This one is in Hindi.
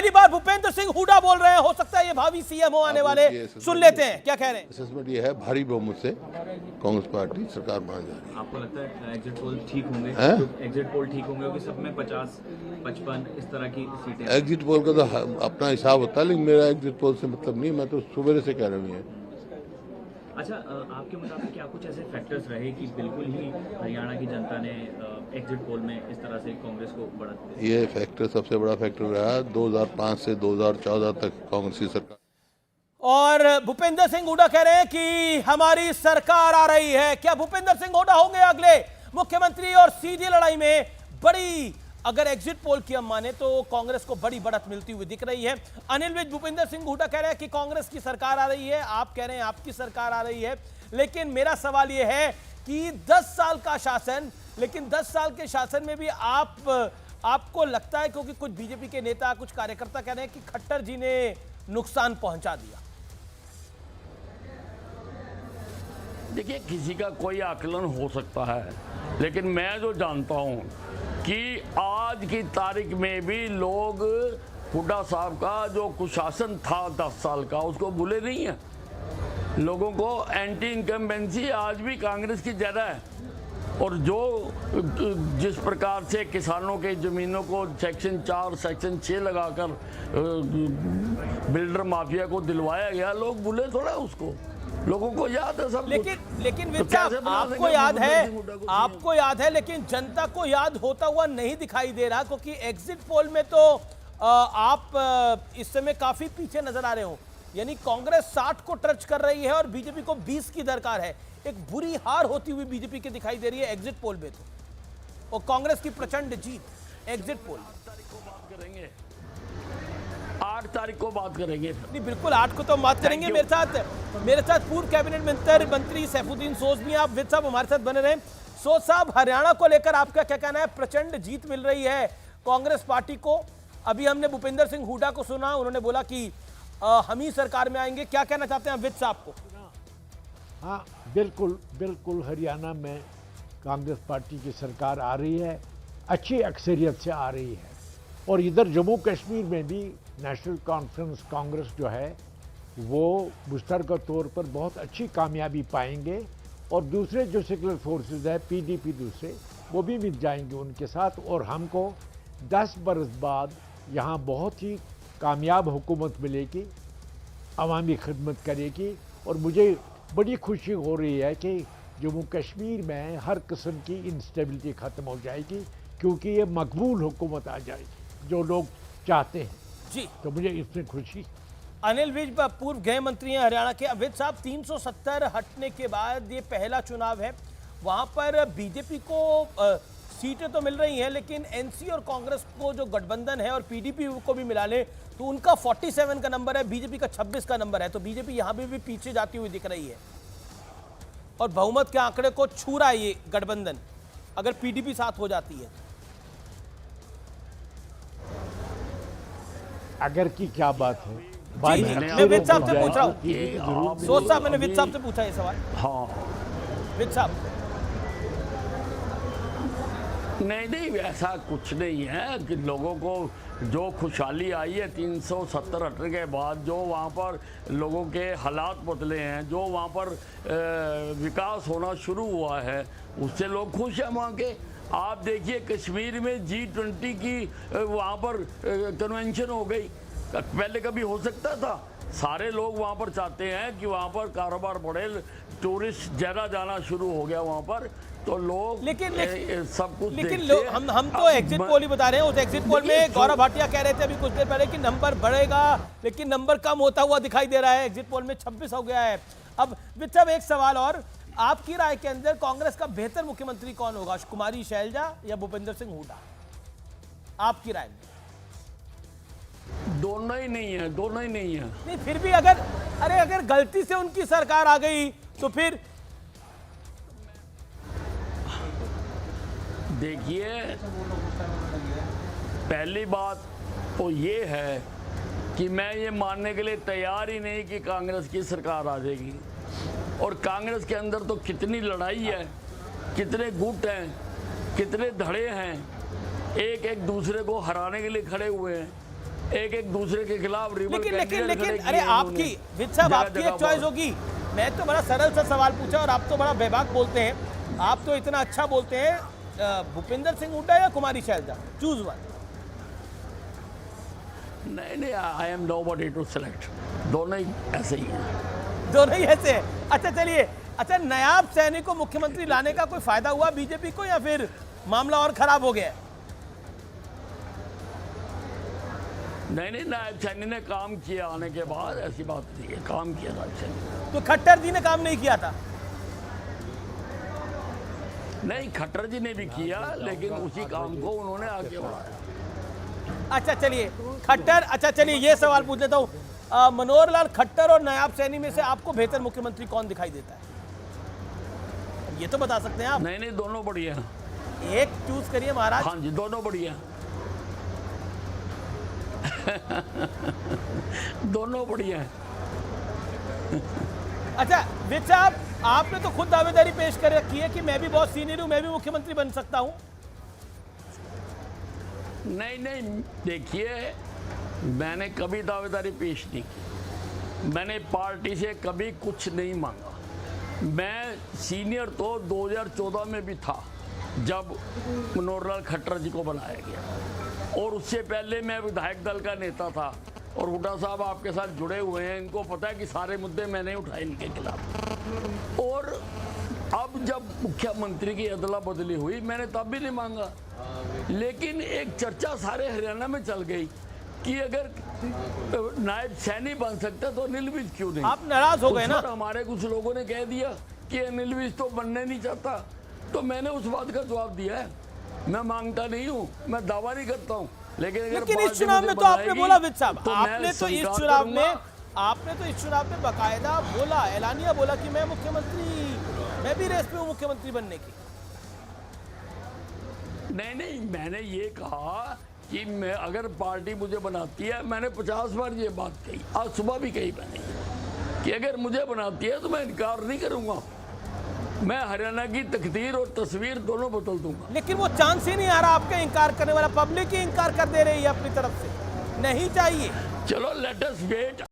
पहली बार भूपेंद्र सिंह हुड्डा बोल रहे हैं, हो सकता है ये भावी सीएम हो आने वाले। सुन लेते हैं क्या कह रहे हैं। असेसमेंट ये है, भारी बहुमत से कांग्रेस पार्टी सरकार बना जा रही है। आपको लगता है एग्जिट पोल ठीक होंगे? एग्जिट पोल ठीक होंगे क्योंकि सब में 50, 55 इस तरह की सीटें। एग्जिट पोल का तो अपना हिसाब होता है, लेकिन मेरा एग्जिट पोल से मतलब नहीं, मैं तो सुबह से कह रहा हूँ। अच्छा, आपके मुताबिक क्या कुछ ऐसे फैक्टर्स रहे कि बिल्कुल ही हरियाणा की जनता ने एग्जिट पोल में इस तरह से कांग्रेस को बढ़त दी? ये फैक्टर सबसे बड़ा फैक्टर रहा 2005 से 2014 तक कांग्रेस की सरकार। और भूपेंद्र सिंह हुड्डा कह रहे हैं कि हमारी सरकार आ रही है। क्या भूपेंद्र सिंह हुड्डा होंगे अगले मुख्यमंत्री? और सीधी लड़ाई में बड़ी, अगर एग्जिट पोल की हम माने तो कांग्रेस को बड़ी बढ़त मिलती हुई दिख रही है। अनिल विज, भूपेंद्र सिंह हुड्डा कह रहे हैं कि कांग्रेस की सरकार आ रही है, आप कह रहे हैं आपकी सरकार आ रही है। लेकिन मेरा सवाल यह है कि 10 साल का शासन, लेकिन 10 साल के शासन में भी आपको लगता है, क्योंकि कुछ बीजेपी के नेता, कुछ कार्यकर्ता कह रहे हैं कि खट्टर जी ने नुकसान पहुंचा दिया। देखिए, किसी का कोई आकलन हो सकता है, लेकिन मैं जो जानता हूं कि आज की तारीख में भी लोग हुड्डा साहब का जो कुशासन था 10 साल का, उसको भूले नहीं है। लोगों को एंटी इनकम्बेंसी आज भी कांग्रेस की ज़्यादा है। और जो जिस प्रकार से किसानों के ज़मीनों को सेक्शन 4, सेक्शन 6 लगाकर बिल्डर माफिया को दिलवाया गया, लोग भूले थोड़ा उसको, लोगों को याद है सब। लेकिन विज साहब, आपको याद है, लेकिन जनता को याद होता हुआ नहीं दिखाई दे रहा, क्योंकि एग्जिट पोल में तो आप इस समय काफी पीछे नजर आ रहे हो। यानी कांग्रेस 60 को टच कर रही है और बीजेपी को 20 की दरकार है। एक बुरी हार होती हुई बीजेपी की दिखाई दे रही है एग्जिट पोल में तो, और कांग्रेस की प्रचंड जीत एग्जिट पोल। 8 तारीख को बात करेंगे। नहीं, बिल्कुल 8 को तो हम बात करेंगे। मेरे साथ पूर्व कैबिनेट मंत्री सैफुद्दीन सोज भी, आप विज साहब हमारे साथ बने रहे। सोज साहब, हरियाणा को लेकर आपका क्या कहना है? प्रचंड जीत मिल रही है कांग्रेस पार्टी को। अभी हमने भूपेंद्र सिंह हुड्डा को सुना, उन्होंने बोला कि हम ही सरकार में आएंगे। क्या कहना चाहते हैं विज साहब को? हाँ, बिल्कुल हरियाणा में कांग्रेस पार्टी की सरकार आ रही है, अच्छी अक्सरियत से आ रही है। और इधर जम्मू कश्मीर में भी नेशनल कॉन्फ्रेंस कांग्रेस जो है वो मुश्तरका तौर पर बहुत अच्छी कामयाबी पाएंगे। और दूसरे जो सेकुलर फोर्सेस है, पीडीपी दूसरे, वो भी मिल जाएंगे उनके साथ। और हमको 10 बरस बाद यहाँ बहुत ही कामयाब हुकूमत मिलेगी, अवामी खिदमत करेगी। और मुझे बड़ी खुशी हो रही है कि जम्मू कश्मीर में हर किस्म की इंस्टेबिलिटी ख़त्म हो जाएगी, क्योंकि ये मकबूल हुकूमत आ जाएगी जो लोग चाहते हैं जी। तो मुझे इसमें खुशी। अनिल विज पूर्व गृह मंत्री हैं हरियाणा के। विज साहब, 370 हटने के बाद ये पहला चुनाव है, वहां पर बीजेपी को सीटें तो मिल रही हैं, लेकिन एनसी और कांग्रेस को जो गठबंधन है और पीडीपी को भी मिला ले तो उनका 47 का नंबर है, बीजेपी का 26 का नंबर है। तो बीजेपी यहां भी पीछे जाती हुई दिख रही है और बहुमत के आंकड़े को छू रहा है ये गठबंधन, अगर पीडीपी साथ हो जाती है। अगर की क्या बात है, मैं विज साहब से पूछ रहा हूँ। सोच साहब, मैंने विज साहब से पूछा ये सवाल। हाँ, विज साहब, नहीं, ऐसा कुछ नहीं है कि लोगों को जो खुशहाली आई है 370 हटने के बाद, जो वहाँ पर लोगों के हालात बदले हैं, जो वहाँ पर विकास होना शुरू हुआ है, उससे लोग खुश हैं वहाँ के। आप देखिए, कश्मीर में G20 की वहाँ पर कन्वेंशन हो गई, पहले कभी हो सकता था? सारे लोग वहाँ पर चाहते हैं कि वहाँ पर कारोबार बढ़े, टूरिस्ट ज़्यादा जाना शुरू हो गया वहाँ पर, तो लोग लेकिन सब कुछ हम तो एग्जिट पोल ही बता रहे हैं। उस एग्जिट पोल में गौरव भाटिया कह रहे थे अभी कुछ देर पहले कि नंबर बढ़ेगा, लेकिन नंबर कम होता हुआ दिखाई दे रहा है। एग्जिट पोल में 26 हो गया है। अब विज साहब, एक सवाल और, आपकी राय के अंदर कांग्रेस का बेहतर मुख्यमंत्री कौन होगा, कुमारी शैलजा या भूपेंद्र सिंह हुड्डा? आपकी राय में? दोनों ही नहीं है। नहीं, फिर भी अगर गलती से उनकी सरकार आ गई तो फिर? देखिए, पहली बात तो ये है कि मैं ये मानने के लिए तैयार ही नहीं कि कांग्रेस की सरकार आ जाएगी। और कांग्रेस के अंदर तो कितनी लड़ाई है, कितने गुट हैं, कितने धड़े हैं, एक दूसरे को हराने के लिए खड़े हुए हैं। एक एक दूसरे के खिलाफ रिबल लेकिन लेकिन कैंडिडेट लेकिन खड़े अरे किए आपकी उन्होंने। विद साहब जगह आपकी जगह एक चॉइस पर। होगी। मैं तो बड़ा सरल सा सवाल पूछा और आप तो बड़ा बेबाक बोलते हैं। आप तो इतना अच्छा बोलते हैं, भूपेंद्र सिंह हुड्डा या कुमारी शैलजा, चूज वन। नहीं, I am nobody to select, दोनों ही ऐसे ही हैं। दोनों ही ऐसे हैं। अच्छा चलिए, अच्छा नायाब सैनी को मुख्यमंत्री लाने का कोई फायदा हुआ बीजेपी को या फिर मामला और खराब हो गया है? नहीं, नायब सैनी ने काम किया आने के बाद, ऐसी बात नहीं है, काम किया नायब सैनी। तो खट्टर जी ने काम नहीं किया था? नहीं, खट्टर जी ने भी किया, लेकिन उसी काम को उन्होंने आगे बढ़ाया। अच्छा चलिए, खट्टर, अच्छा चलिए ये सवाल पूछ लेता हूँ, मनोहर लाल खट्टर और नायाब सैनी में से आपको बेहतर मुख्यमंत्री कौन दिखाई देता है? ये तो बता सकते हैं आप। नहीं, दोनों बढ़िया हैं। एक चूज करिए महाराज। हाँ जी, दोनों बढ़िया हैं। दोनों बढ़िया हैं। अच्छा विद साहब, आपने तो खुद दावेदारी पेश कर रखी है कि मैं भी बहुत सीनियर हूं, मैं भी मुख्यमंत्री बन सकता हूं। नहीं, देखिए, मैंने कभी दावेदारी पेश नहीं की, मैंने पार्टी से कभी कुछ नहीं मांगा। मैं सीनियर तो 2014 में भी था जब मनोहर लाल खट्टर जी को बनाया गया, और उससे पहले मैं विधायक दल का नेता था। और हुड्डा साहब आपके साथ जुड़े हुए हैं, इनको पता है कि सारे मुद्दे मैंने उठाए इनके खिलाफ। और अब जब मुख्यमंत्री की अदला बदली हुई, मैंने तब भी नहीं मांगा। लेकिन एक चर्चा सारे हरियाणा में चल गई कि अगर नायब सैनी बन सकते तो अनिल विज क्यों नहीं। आप नाराज हो गए ना? उस पर हमारे कुछ लोगों ने कह दिया कि अनिल विज तो बनने नहीं चाहता, तो मैंने उस बात का जवाब दिया है, मैं मांगता नहीं हूँ, मैं दावा नहीं करता हूँ, लेकिन इस पार्टी चुनाव मुझे में तो आपने बनाएगी, बोला विद साहब, तो मैं आपने तो इस स्वीकार चुनाव करूंगा। में, आपने तो इस चुनाव में बाकायदा बोला, ऐलानिया बोला कि मैं मुख्यमंत्री, मैं भी रेस में हूं मुख्यमंत्री बनने की। नहीं, मैंने ये कहा कि मैं अगर पार्टी मुझे बनाती है, मैंने 50 बार ये बात कही, आज सुबह भी कही मैंने, कि अगर मुझे बनाती है तो मैं इनकार नहीं करूंगा, मैं हरियाणा की तकदीर और तस्वीर दोनों बदल दूंगा। लेकिन वो चांस ही नहीं आ रहा आपका इनकार करने वाला, पब्लिक ही इनकार कर दे रही है अपनी तरफ से, नहीं चाहिए। चलो लेट अस वेट।